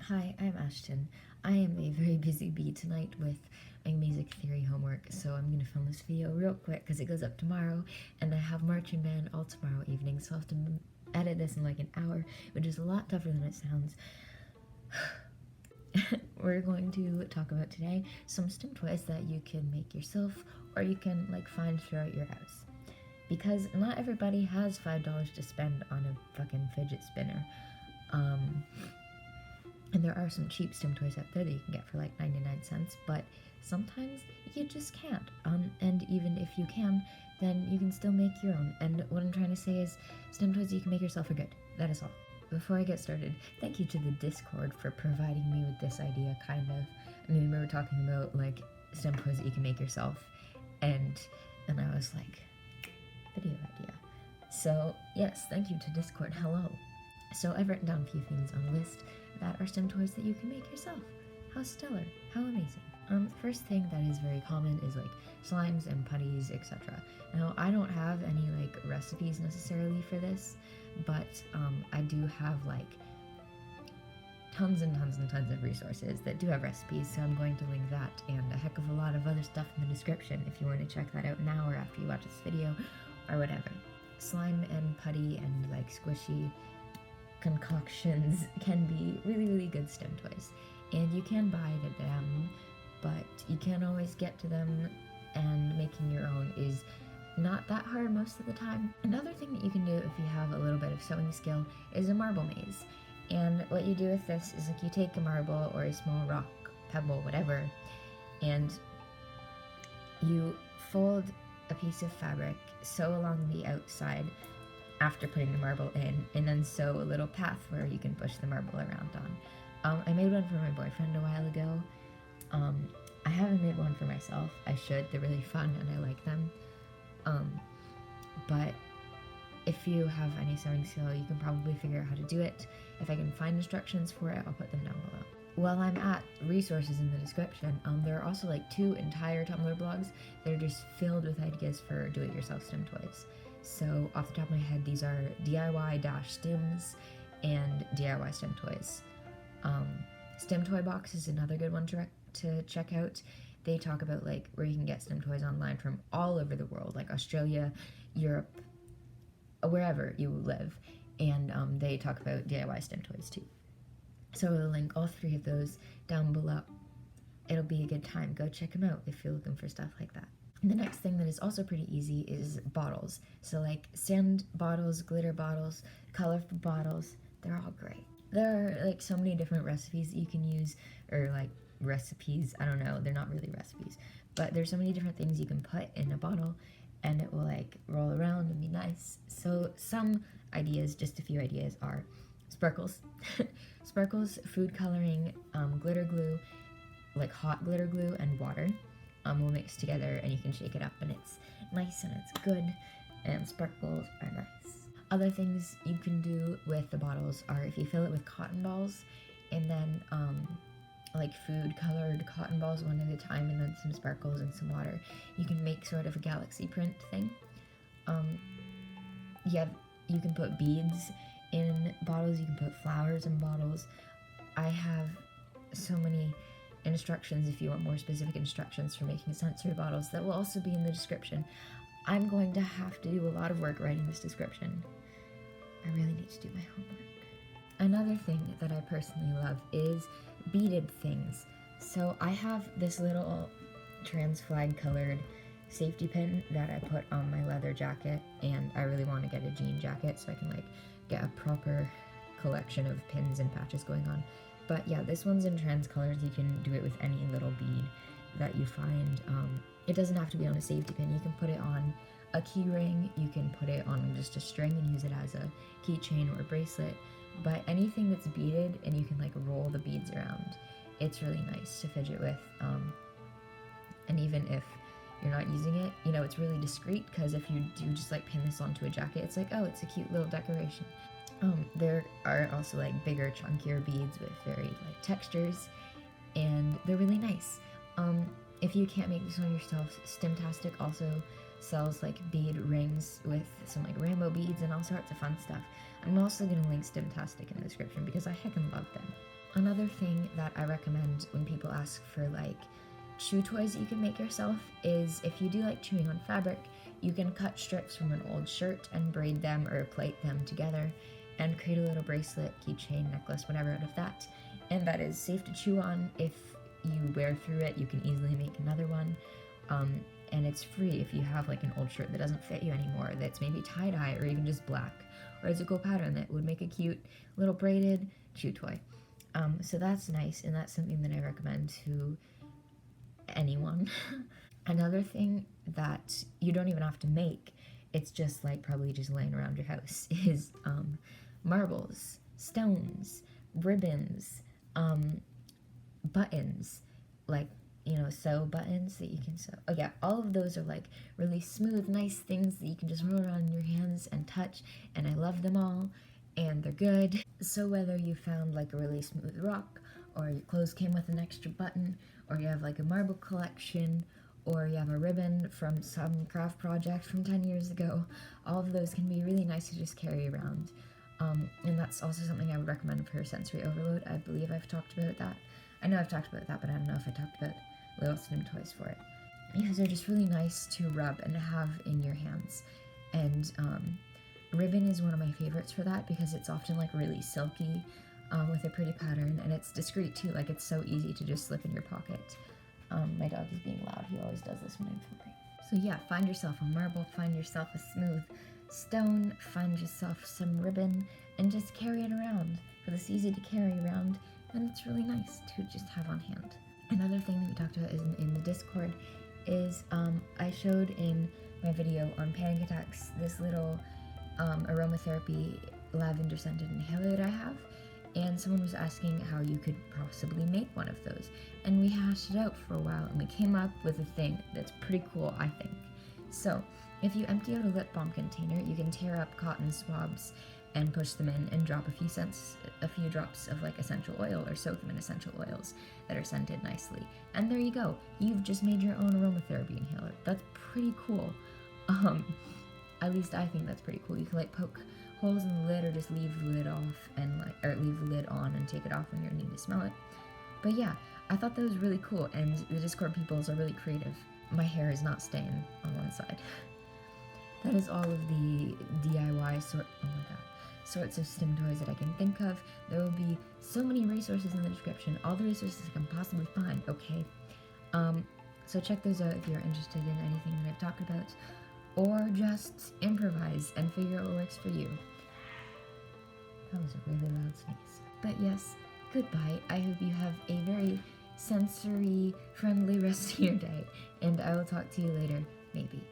Hi, I'm Ashton. I am a very busy bee tonight with my music theory homework, so I'm going to film this video real quick because it goes up tomorrow, and I have marching band all tomorrow evening, so I'll have to edit this in like an hour, which is a lot tougher than it sounds. We're going to talk about today some STEM toys that you can make yourself, or you can like find throughout your house. Because not everybody has $5 to spend on a fucking fidget spinner. And there are some cheap STEM toys out there that you can get for like 99 cents, but sometimes you just can't. And even if you can, then you can still make your own. And what I'm trying to say is STEM toys you can make yourself are good. That is all. Before I get started, thank you to the Discord for providing me with this idea, kind of. I mean, we were talking about like STEM toys that you can make yourself, and I was like, video idea. So yes, thank you to Discord. Hello. So I've written down a few things on the list that are STEM toys that you can make yourself. How stellar, how amazing. The first thing that is very common is like slimes and putties, etc. Now, I don't have any like recipes necessarily for this, but I do have like tons and tons and tons of resources that do have recipes, so I'm going to link that and a heck of a lot of other stuff in the description if you want to check that out now or after you watch this video or whatever. Slime and putty and like squishy concoctions can be really good STEM toys, and you can buy them, but you can't always get to them, and making your own is not that hard most of the time. Another thing that you can do if you have a little bit of sewing skill is a marble maze. And what you do with this is like you take a marble or a small rock, pebble, whatever, and you fold a piece of fabric, sew along the outside after putting the marble in, and then sew a little path where you can push the marble around on. I made one for my boyfriend a while ago. I haven't made one for myself. I should. They're really fun and I like them. But if you have any sewing skill, you can probably figure out how to do it. If I can find instructions for it, I'll put them down below. While I'm at resources in the description, there are also like 2 entire Tumblr blogs that are just filled with ideas for do-it-yourself STEM toys. So off the top of my head, these are DIY-stims and DIY STEM toys. STEM Toy Box is another good one to check out. They talk about like where you can get STEM toys online from all over the world, like Australia, Europe, wherever you live. And they talk about DIY STEM toys too. So I'll link all 3 of those down below. It'll be a good time. Go check them out if you're looking for stuff like that. The next thing that is also pretty easy is bottles. So like sand bottles, glitter bottles, colorful bottles, they're all great. There are like so many different recipes that you can use, or like recipes, I don't know, they're not really recipes, but there's so many different things you can put in a bottle and it will like roll around and be nice. So some ideas, just a few ideas, are sparkles. Sparkles, food coloring, glitter glue, like hot glitter glue and water. Will mix together and you can shake it up and it's nice and it's good, and sparkles are nice. Other things you can do with the bottles are if you fill it with cotton balls and then like food colored cotton balls one at a time and then some sparkles and some water, you can make sort of a galaxy print thing. Yeah, you can put beads in bottles, you can put flowers in bottles. I have so many instructions if you want more specific instructions for making sensory bottles that will also be in the description. I'm going to have to do a lot of work writing this description. I really need to do my homework. Another thing that I personally love is beaded things. So I have this little trans flag colored safety pin that I put on my leather jacket, and I really want to get a jean jacket so I can like get a proper collection of pins and patches going on. But yeah, this one's in trans colors. You can do it with any little bead that you find. It doesn't have to be on a safety pin. You can put it on a key ring. You can put it on just a string and use it as a keychain or a bracelet. But anything that's beaded and you can like roll the beads around, it's really nice to fidget with. And even if you're not using it, you know, it's really discreet, because if you do just like pin this onto a jacket, it's like, oh, it's a cute little decoration. There are also like bigger, chunkier beads with very like textures, and they're really nice. If you can't make this one yourself, Stimtastic also sells like bead rings with some like rainbow beads and all sorts of fun stuff. I'm also going to link Stimtastic in the description because I heckin' love them. Another thing that I recommend when people ask for like chew toys that you can make yourself is if you do like chewing on fabric, you can cut strips from an old shirt and braid them or plait them together and create a little bracelet, keychain, necklace, whatever out of that. And that is safe to chew on. If you wear through it, you can easily make another one. And it's free if you have like an old shirt that doesn't fit you anymore, that's maybe tie-dye or even just black, or it's a cool pattern that would make a cute little braided chew toy. So that's nice, and that's something that I recommend to anyone. Another thing that you don't even have to make, it's just like probably just laying around your house, is marbles, stones, ribbons, buttons, like, you know, sew buttons that you can sew. Oh yeah, all of those are like really smooth, nice things that you can just roll around in your hands and touch, and I love them all, and they're good. So whether you found like a really smooth rock, or your clothes came with an extra button, or you have like a marble collection, or you have a ribbon from some craft project from 10 years ago, all of those can be really nice to just carry around. And that's also something I would recommend for sensory overload. I believe I've talked about that. I know I've talked about that, but I don't know if I talked about little stim toys for it. Because they're just really nice to rub and have in your hands. And ribbon is one of my favorites for that because it's often like really silky with a pretty pattern, and it's discreet too, like it's so easy to just slip in your pocket. My dog is being loud, he always does this when I'm filming. So yeah, find yourself a marble, find yourself a smooth stone, find yourself some ribbon, and just carry it around, because it's easy to carry around, and it's really nice to just have on hand. Another thing that we talked about is in the Discord is I showed in my video on panic attacks this little aromatherapy lavender scented inhaler that I have, and someone was asking how you could possibly make one of those, and we hashed it out for a while, and we came up with a thing that's pretty cool, I think. So if you empty out a lip balm container, you can tear up cotton swabs and push them in and drop a few drops of like essential oil, or soak them in essential oils that are scented nicely, and there you go, you've just made your own aromatherapy inhaler. That's pretty cool. At least I think that's pretty cool. You can like poke holes in the lid, or just leave the lid off and like, or leave the lid on and take it off when you need to smell it. But yeah, I thought that was really cool, and the Discord peoples are really creative. My hair is not staying on one side. That is all of the DIY sorts of stim toys that I can think of. There will be so many resources in the description, all the resources I can possibly find, okay? So check those out if you're interested in anything that I've talked about, or just improvise and figure out what works for you. That was a really loud sneeze. But yes, goodbye. I hope you have a very sensory friendly rest of your day, and I will talk to you later, maybe.